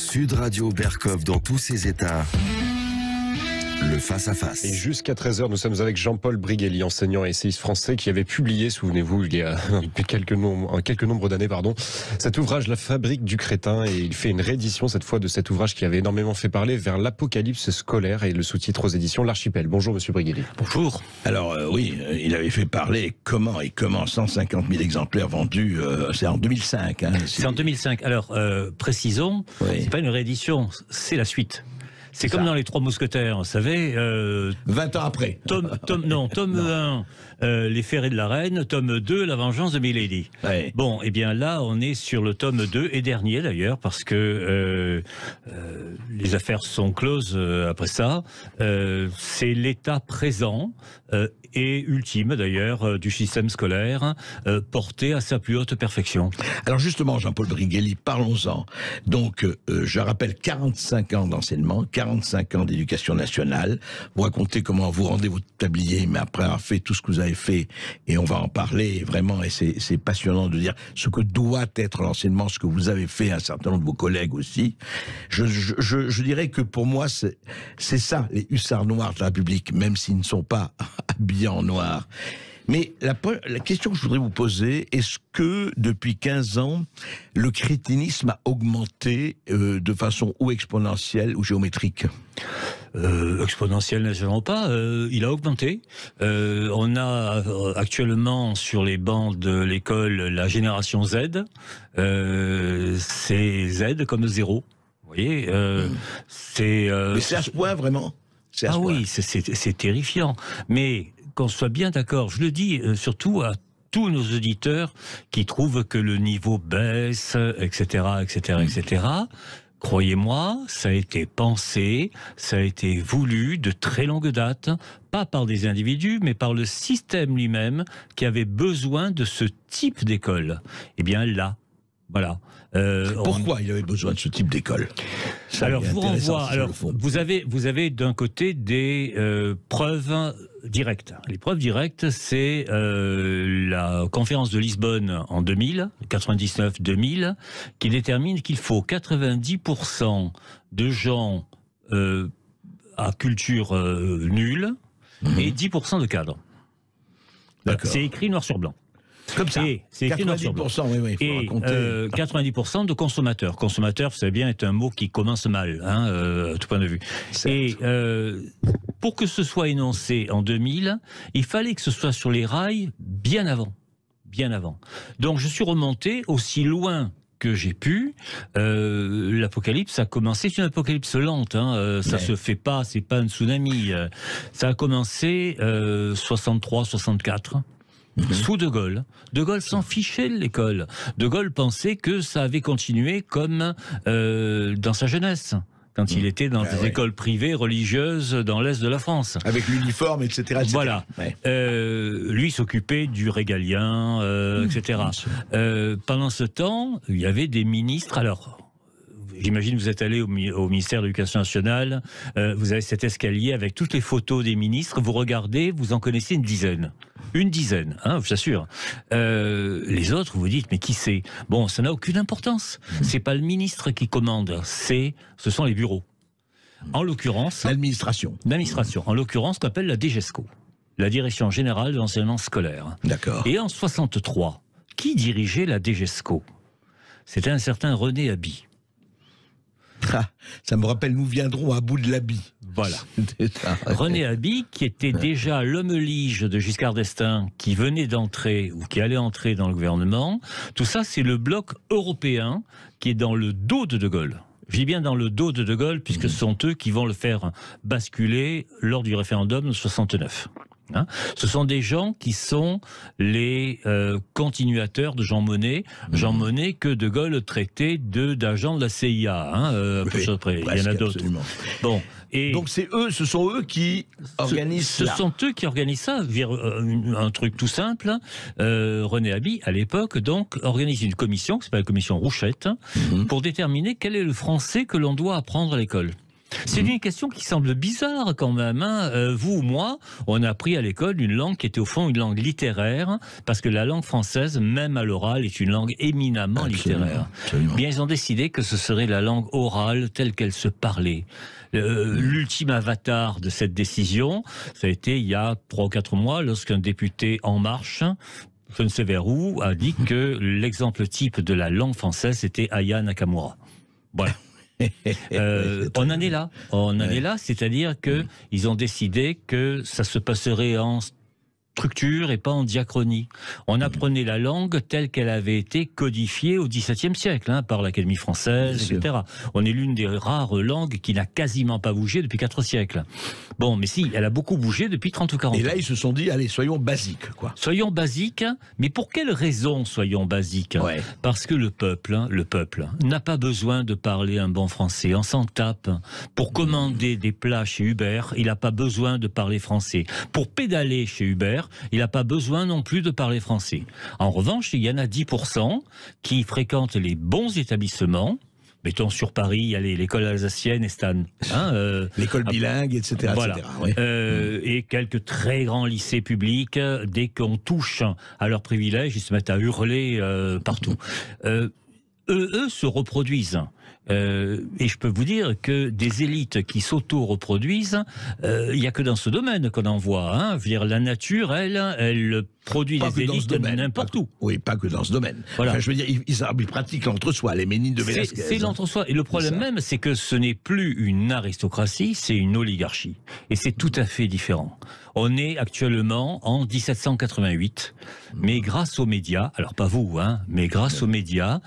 Sud Radio Berkov dans tous ses états. Le face-à-face. Et jusqu'à 13h, nous sommes avec Jean-Paul Briguelli, enseignant et essayiste français, qui avait publié, souvenez-vous, il y a quelques nombres d'années, cet ouvrage, La fabrique du crétin, et il fait une réédition cette fois de cet ouvrage qui avait énormément fait parler vers l'apocalypse scolaire, et le sous-titre aux éditions L'Archipel. Bonjour Monsieur Briguelli. Bonjour. Alors oui, il avait fait parler comment 150 000 exemplaires vendus, c'est en 2005. Hein, c'est en 2005. Alors précisons, c'est pas une réédition, c'est la suite. C'est comme dans Les Trois Mousquetaires, vous savez. 20 ans après. Tome 1, Les Ferrets de la Reine. Tome 2, La Vengeance de Milady. Ouais. Bon, eh bien là, on est sur le tome 2 et dernier d'ailleurs, parce que les affaires sont closes après ça. C'est l'état présent et ultime d'ailleurs du système scolaire porté à sa plus haute perfection. Alors justement, Jean-Paul Briguelli, parlons-en. Donc, je rappelle 45 ans d'enseignement, 45 ans d'éducation nationale. Vous racontez comment vous rendez votre tablier, mais après avoir fait tout ce que vous avez fait, et on va en parler vraiment, et c'est passionnant de dire ce que doit être l'enseignement, ce que vous avez fait, un certain nombre de vos collègues aussi. Je dirais que pour moi, c'est ça, les hussards noirs de la République, même s'ils ne sont pas habillés en noir. Mais la question que je voudrais vous poser, est-ce que depuis 15 ans, le crétinisme a augmenté de façon ou exponentielle ou géométrique ? Exponentielle, naturellement pas. Il a augmenté. On a actuellement sur les bancs de l'école la génération Z. C'est Z comme 0. Vous voyez, mais c'est à ce point vraiment ? Ah oui, c'est terrifiant. Mais qu'on soit bien d'accord, je le dis surtout à tous nos auditeurs qui trouvent que le niveau baisse, etc., etc. Croyez-moi, ça a été pensé, ça a été voulu de très longue date, pas par des individus, mais par le système lui-même qui avait besoin de ce type d'école. Eh bien là, voilà. Pourquoi il avait besoin de ce type d'école ? Alors, vous renvoie. Alors, vous avez d'un côté des preuves directes. Les preuves directes, c'est la conférence de Lisbonne en 2000, 99-2000, qui détermine qu'il faut 90% de gens à culture nulle et 10% de cadres. C'est écrit noir sur blanc. Comme ça, c'est 90%, oui, il faut raconter. 90% de consommateurs. Consommateur, vous savez bien, est un mot qui commence mal, à tout point de vue. Certes. Et pour que ce soit énoncé en 2000, il fallait que ce soit sur les rails bien avant. Bien avant. Donc je suis remonté aussi loin que j'ai pu. L'apocalypse a commencé, c'est une apocalypse lente, ça se fait pas, c'est pas un tsunami. Ça a commencé 63-64. Sous De Gaulle. De Gaulle s'en fichait de l'école. De Gaulle pensait que ça avait continué comme dans sa jeunesse, quand il était dans des écoles privées religieuses dans l'Est de la France. Avec l'uniforme, etc. Voilà. Ouais. Lui s'occupait du régalien, etc. Pendant ce temps, il y avait des ministres. Alors, j'imagine que vous êtes allé au ministère de l'Éducation nationale, vous avez cet escalier avec toutes les photos des ministres, vous regardez, vous en connaissez une dizaine. Une dizaine, je vous assure. Les autres, vous vous dites, mais qui c'est ? Bon, ça n'a aucune importance. C'est pas le ministre qui commande, ce sont les bureaux. En l'occurrence... L'administration. L'administration. En l'occurrence, qu'on appelle la DGESCO, la Direction Générale de l'Enseignement Scolaire. D'accord. Et en 63, qui dirigeait la DGESCO ? C'était un certain René Haby. Ça me rappelle, nous viendrons à bout de l'habit. Voilà. René Haby, qui était déjà l'homme-lige de Giscard d'Estaing, qui venait d'entrer, ou qui allait entrer dans le gouvernement. Tout ça, c'est le bloc européen qui est dans le dos de De Gaulle. Je dis bien dans le dos de De Gaulle, puisque ce sont eux qui vont le faire basculer lors du référendum de 69. Ce sont des gens qui sont les continuateurs de Jean Monnet. Jean Monnet que De Gaulle traitait d'agent de la CIA. Oui, il y en a d'autres. Bon, et donc ce sont eux qui organisent ça. Ce sont eux qui organisent ça. Un truc tout simple. René Haby, à l'époque, donc, organise une commission, qui s'appelle la commission Rouchette, pour déterminer quel est le français que l'on doit apprendre à l'école. C'est une question qui semble bizarre quand même. Hein. Vous ou moi, on a appris à l'école une langue qui était au fond une langue littéraire, parce que la langue française, même à l'oral, est une langue éminemment littéraire. Absolument. Bien, ils ont décidé que ce serait la langue orale telle qu'elle se parlait. L'ultime avatar de cette décision, ça a été il y a 3 ou 4 mois, lorsqu'un député En Marche, je ne sais vers où, a dit que l'exemple type de la langue française était Aya Nakamura. Voilà. On en est là. On en est là, c'est-à-dire que ils ont décidé que ça se passerait en structure et pas en diachronie. On apprenait la langue telle qu'elle avait été codifiée au XVIIe siècle par l'Académie française, etc. On est l'une des rares langues qui n'a quasiment pas bougé depuis 4 siècles. Bon, mais si, elle a beaucoup bougé depuis 30 ou 40 ans. Et là, ils se sont dit, allez, soyons basiques, quoi. Soyons basiques, mais pour quelle raison soyons basiques? Parce que le peuple n'a pas besoin de parler un bon français. On s'en tape. Pour commander des plats chez Uber, il n'a pas besoin de parler français. Pour pédaler chez Uber, il n'a pas besoin non plus de parler français. En revanche, il y en a 10% qui fréquentent les bons établissements. Mettons sur Paris, il y a l'école alsacienne et Stan. L'école bilingue, etc. Voilà. Et quelques très grands lycées publics, dès qu'on touche à leurs privilèges, ils se mettent à hurler partout. Eux se reproduisent. Et je peux vous dire que des élites qui s'auto-reproduisent, il n'y a que dans ce domaine qu'on en voit. Je veux dire, la nature, elle produit des élites n'importe où. Oui, pas que dans ce domaine. Voilà. Enfin, je veux dire, ils pratiquent l'entre-soi, les Ménines de Velázquez. C'est l'entre-soi. Et le problème même, c'est que ce n'est plus une aristocratie, c'est une oligarchie. Et c'est tout à fait différent. On est actuellement en 1788, mais grâce aux médias, alors pas vous, mais grâce aux médias,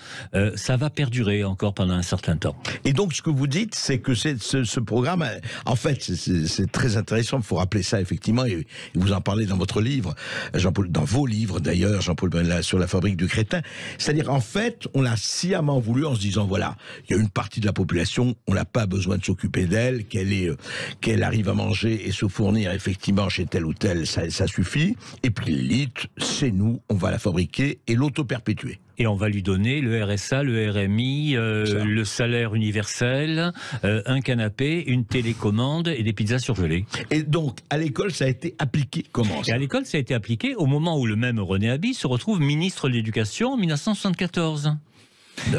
ça va perdurer encore pendant un certain temps. Et donc, ce que vous dites, c'est que ce programme, en fait, c'est très intéressant, il faut rappeler ça, effectivement, et vous en parlez dans votre livre, Jean-Paul, dans vos livres d'ailleurs, Jean-Paul, sur la fabrique du crétin. C'est-à-dire, en fait, on l'a sciemment voulu en se disant, voilà, il y a une partie de la population, on n'a pas besoin de s'occuper d'elle, qu'elle arrive à manger et se fournir, effectivement, chez tel ou tel, ça suffit. Et puis l'élite, c'est nous, on va la fabriquer et l'auto-perpétuer. Et on va lui donner le RSA, le RMI, le salaire universel, un canapé, une télécommande et des pizzas surgelées. Et donc, à l'école, ça a été appliqué comment ça ? Et à l'école, ça a été appliqué au moment où le même René Haby se retrouve ministre de l'Éducation en 1974.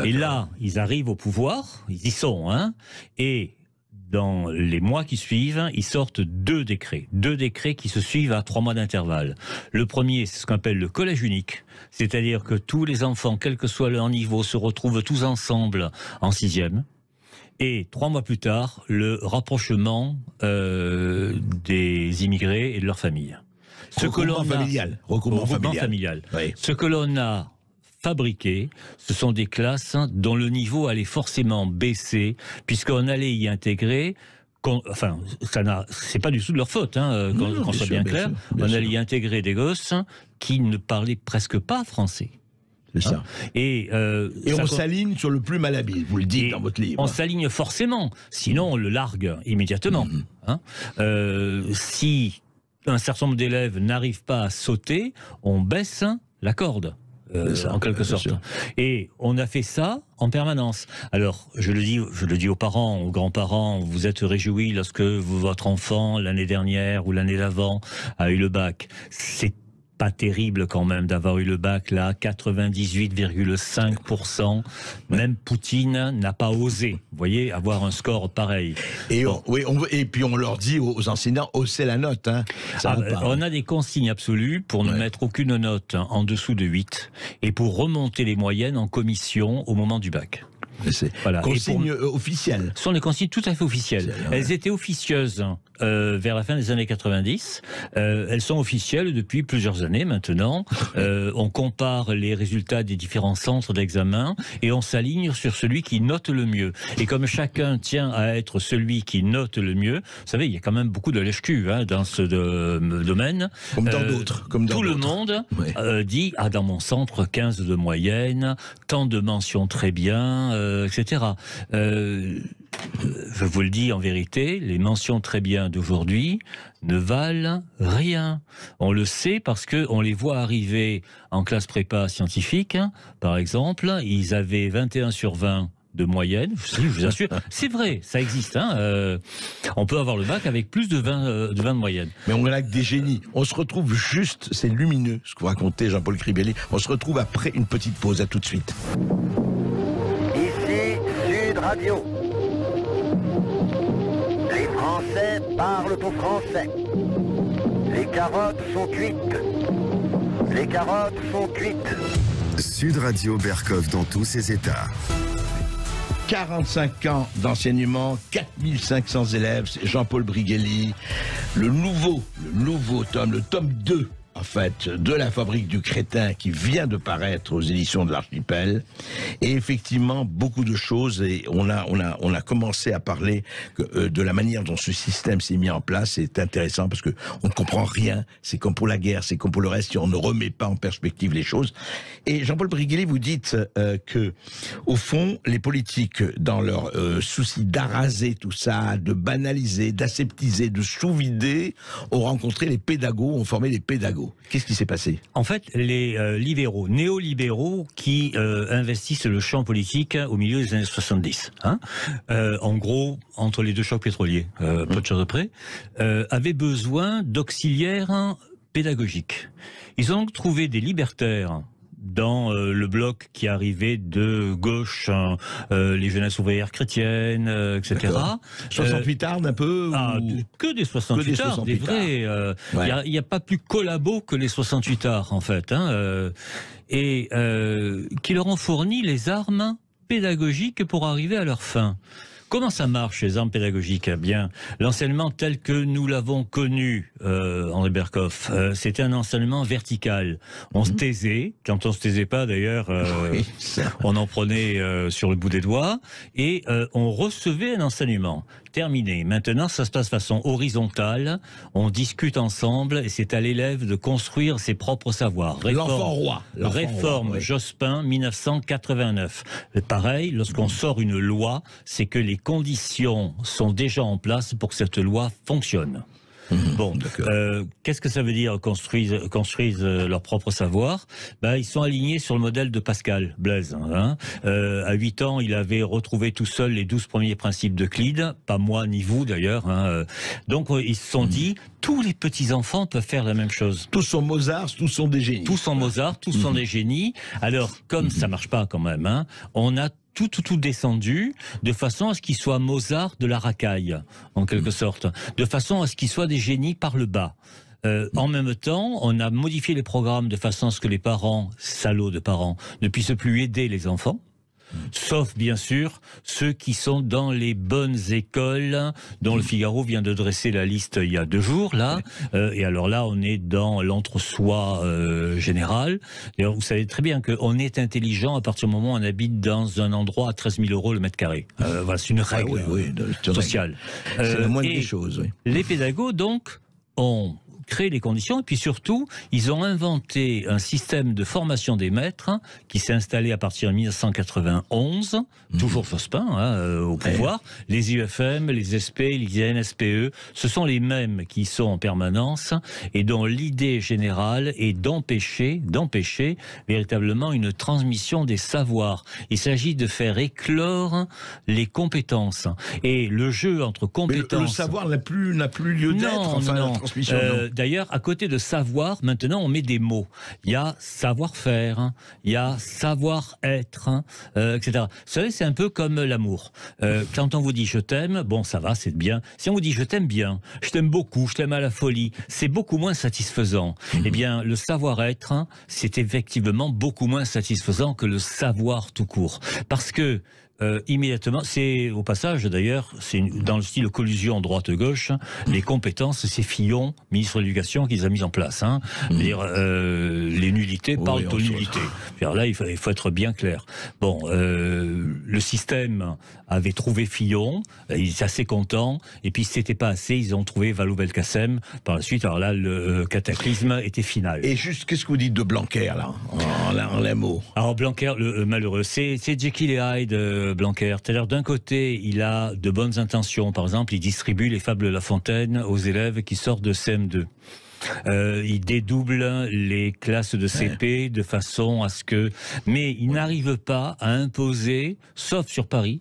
Et là, ils arrivent au pouvoir, ils y sont, et dans les mois qui suivent, ils sortent 2 décrets. 2 décrets qui se suivent à 3 mois d'intervalle. Le premier, c'est ce qu'on appelle le collège unique. C'est-à-dire que tous les enfants, quel que soit leur niveau, se retrouvent tous ensemble en 6e. Et 3 mois plus tard, le rapprochement des immigrés et de leurs familles. Regroupement familial. Oui. Ce que l'on a fabriqués, ce sont des classes dont le niveau allait forcément baisser, puisqu'on allait y intégrer, enfin, c'est pas du tout de leur faute, qu'on soit bien clair, on allait y intégrer des gosses qui ne parlaient presque pas français. C'est ça. Et on s'aligne sur le plus malhabile, vous le dites dans votre livre. On s'aligne forcément, sinon on le largue immédiatement. Si un certain nombre d'élèves n'arrivent pas à sauter, on baisse la corde. En quelque sorte. Et on a fait ça en permanence. Alors, je le dis aux parents, aux grands-parents, vous êtes réjouis lorsque votre enfant, l'année dernière ou l'année d'avant, a eu le bac. C'est pas terrible quand même d'avoir eu le bac là, 98,5%. Même Poutine n'a pas osé, vous voyez, avoir un score pareil. Et, et puis on leur dit aux enseignants, haussez la note. On a des consignes absolues pour ne mettre aucune note en dessous de 8 et pour remonter les moyennes en commission au moment du bac. Voilà. Consignes officielles. Ce sont des consignes tout à fait officielles. Elles étaient officieuses vers la fin des années 90. Elles sont officielles depuis plusieurs années maintenant. On compare les résultats des différents centres d'examen et on s'aligne sur celui qui note le mieux. Et comme chacun tient à être celui qui note le mieux, vous savez, il y a quand même beaucoup de lèche-cul dans ce domaine. Comme dans d'autres. Tout le monde dit, dans mon centre, 15 de moyenne, tant de mentions très bien, etc. Je vous le dis en vérité, les mentions très bien d'aujourd'hui ne valent rien. On le sait parce qu'on les voit arriver en classe prépa scientifique, par exemple, ils avaient 21 sur 20 de moyenne, je vous assure, c'est vrai, ça existe. Hein, on peut avoir le bac avec plus de 20 de moyenne. Mais on a que des génies. On se retrouve juste, c'est lumineux ce que vous racontez, Jean-Paul Cribelli. On se retrouve après une petite pause, à tout de suite. Ici Sud Radio. Les Français parlent au français. Les carottes sont cuites. Les carottes sont cuites. Sud Radio Berkov dans tous ses états. 45 ans d'enseignement, 4500 élèves, c'est Jean-Paul Briguelli, le nouveau tome, le tome 2 en fait, de la fabrique du crétin qui vient de paraître aux éditions de l'Archipel. Et effectivement, beaucoup de choses, et on a commencé à parler de la manière dont ce système s'est mis en place. C'est intéressant parce que on ne comprend rien. C'est comme pour la guerre, c'est comme pour le reste, si on ne remet pas en perspective les choses. Et Jean-Paul Briguelli, vous dites que, au fond, les politiques, dans leur souci d'araser tout ça, de banaliser, d'aseptiser, de sous-vider, ont rencontré les pédagogues, ont formé les pédagogues. Qu'est-ce qui s'est passé? En fait, les libéraux, néolibéraux qui investissent le champ politique au milieu des années 70, hein, en gros, entre les deux chocs pétroliers, peu de choses près, avaient besoin d'auxiliaires pédagogiques. Ils ont donc trouvé des libertaires dans le bloc qui arrivait de gauche, les jeunesses ouvrières chrétiennes, etc. 68 ardes un peu que des 68 ards, des vrais. Il n'y a pas plus collabo que les 68 ards, en fait. Hein, et qui leur ont fourni les armes pédagogiques pour arriver à leur fin. Comment ça marche, les armes pédagogiques? Eh bien, l'enseignement tel que nous l'avons connu, André Berkoff, c'était un enseignement vertical. On se taisait, quand on se taisait pas d'ailleurs, on en prenait sur le bout des doigts, et on recevait un enseignement. Terminé. Maintenant, ça se passe de façon horizontale, on discute ensemble, et c'est à l'élève de construire ses propres savoirs. L'enfant roi. Réforme Jospin, 1989. Pareil, lorsqu'on sort une loi, c'est que les conditions sont déjà en place pour que cette loi fonctionne. Bon, qu'est-ce que ça veut dire construisent leur propre savoir? Ils sont alignés sur le modèle de Pascal Blaise. Hein. À 8 ans, il avait retrouvé tout seul les 12 premiers principes d'Euclide, pas moi ni vous d'ailleurs. Hein. Donc ils se sont dit, tous les petits-enfants peuvent faire la même chose. Tous sont Mozart, tous sont des génies. Tous sont Mozart, tous sont des génies. Alors, comme ça marche pas quand même, hein, on a tout descendu, de façon à ce qu'ils soient Mozart de la racaille, en quelque sorte, de façon à ce qu'ils soient des génies par le bas. En même temps, on a modifié les programmes de façon à ce que les parents, salauds de parents, ne puissent plus aider les enfants. Sauf bien sûr ceux qui sont dans les bonnes écoles dont le Figaro vient de dresser la liste il y a 2 jours là, et alors là on est dans l'entre-soi général. D'ailleurs vous savez très bien qu'on est intelligent à partir du moment où on habite dans un endroit à 13 000 € le mètre carré. Voilà, c'est une règle sociale. C'est la moindre des choses. Oui. Les pédagogues donc ont créer les conditions, et puis surtout, ils ont inventé un système de formation des maîtres qui s'est installé à partir de 1991, toujours Jospin au pouvoir. Les IEFM, les SP, les INSPE, ce sont les mêmes qui sont en permanence et dont l'idée générale est d'empêcher véritablement une transmission des savoirs. Il s'agit de faire éclore les compétences. Et le jeu entre compétences... Le savoir n'a plus lieu d'être, la transmission. D'ailleurs, à côté de savoir, maintenant, on met des mots. Il y a savoir-faire, il y a savoir-être, etc. Vous savez, c'est un peu comme l'amour. Quand on vous dit « je t'aime », bon, ça va, c'est bien. Si on vous dit « je t'aime bien »,« je t'aime beaucoup »,« je t'aime à la folie », c'est beaucoup moins satisfaisant. Eh bien, le savoir-être, c'est effectivement beaucoup moins satisfaisant que le savoir tout court. Parce que immédiatement, c'est au passage d'ailleurs, c'est dans le style collusion droite-gauche, les compétences, c'est Fillon, ministre de l'Éducation, qui les a mises en place. Hein. C'est-à-dire, les nullités parlent aux nullités. Là, il faut être bien clair. Bon, le système avait trouvé Fillon, il était assez content, et puis c'était pas assez, ils ont trouvé Vallaud-Belkacem par la suite. Alors là, le cataclysme était final. Et juste, qu'est-ce que vous dites de Blanquer, là, en les mots? Alors Blanquer, le malheureux, c'est Jekyll et Hyde, Blanquer. C'est-à-dire, d'un côté, il a de bonnes intentions. Par exemple, il distribue les fables de La Fontaine aux élèves qui sortent de CM2. Il dédouble les classes de CP de façon à ce que... Mais il n'arrive pas à imposer, sauf sur Paris,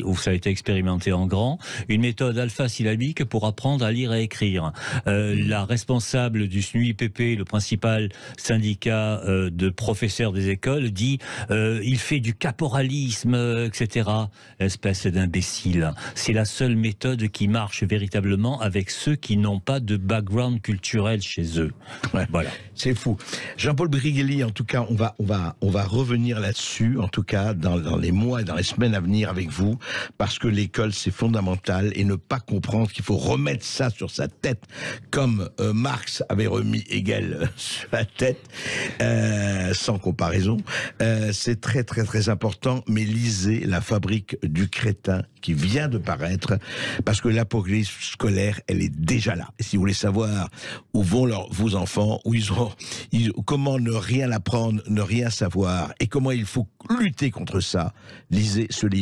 où ça a été expérimenté en grand, une méthode alpha-syllabique pour apprendre à lire et écrire. La responsable du SNUIPP, le principal syndicat de professeurs des écoles, dit il fait du caporalisme, etc. Espèce d'imbécile. C'est la seule méthode qui marche véritablement avec ceux qui n'ont pas de background culturel chez eux. Ouais, voilà. C'est fou. Jean-Paul Briguelli, en tout cas, on va revenir là-dessus, en tout cas, dans les mois et dans les semaines à venir avec vous, parce que l'école, c'est fondamental, et ne pas comprendre qu'il faut remettre ça sur sa tête, comme Marx avait remis Hegel sur la tête, sans comparaison. C'est très, très, très important, mais lisez La Fabrique du crétin, qui vient de paraître, parce que l'apocalypse scolaire, elle est déjà là. Et si vous voulez savoir où vont vos enfants, comment ne rien apprendre, ne rien savoir, et comment il faut lutter contre ça, lisez ce livre.